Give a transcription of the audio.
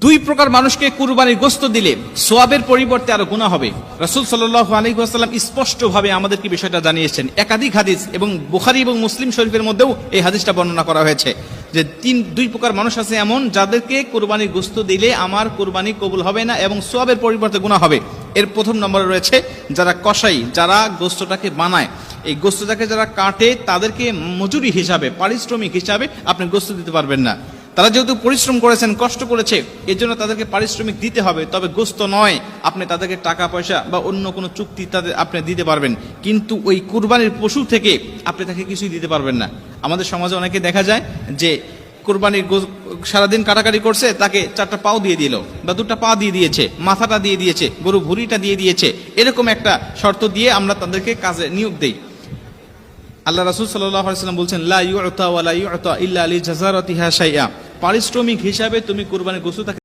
দুই প্রকার মানুষকে কুরবানির গোশত দিলে সোয়াবের পরিবর্তে আরো গুনাহ হবে। রাসূল সাল্লাল্লাহু আলাইহি ওয়াসাল্লাম স্পষ্টভাবে আমাদেরকে বিষয়টা জানিয়েছেন। একাধিক হাদিস এবং বুখারী এবং মুসলিম শরীফের মধ্যেও এই হাদিসটা বর্ণনা করা হয়েছে যে দুই প্রকার মানুষ আছে এমন, যাদেরকে কুরবানির গোশত দিলে আমার কুরবানি কবুল হবে না এবং সোয়াবের পরিবর্তে গুনাহ হবে। এর প্রথম নম্বরে রয়েছে যারা কসাই, যারা গোশতটাকে বানায়, এই গোশতটাকে যারা কাটে, তাদেরকে মজুরি হিসাবে, পারিশ্রমিক হিসাবে আপনি গোশত দিতে পারবেন না। তারা যেহেতু পরিশ্রম করেছেন, কষ্ট করেছে, এর জন্য তাদেরকে পারিশ্রমিক দিতে হবে, তবে গোশত নয়। আপনি তাদেরকে টাকা পয়সা বা অন্য কোনো চুক্তি তাদের আপনি দিতে পারবেন, কিন্তু ওই কুরবানির পশু থেকে আপনি তাকে কিছুই দিতে পারবেন না। আমাদের সমাজে অনেকে দেখা যায় যে কুরবানির সারাদিন কাটাকাটি করছে, তাকে 4টা পাও দিয়ে দিল বা 2টা পা দিয়ে দিয়েছে, মাথাটা দিয়ে দিয়েছে, গরু ভুঁড়িটা দিয়ে দিয়েছে, এরকম একটা শর্ত দিয়ে আমরা তাদেরকে কাজে নিয়োগ দেই। আল্লাহ রাসূল সাল্লাল্লাহু আলাইহি ওয়াসাল্লাম বলছেন, লা ইউতা ওয়া লা ইউতা ইল্লা লিজাযারাতিহা শাইআ, পারিশ্রমিক হিসাবে তুমি কুরবানির গোশত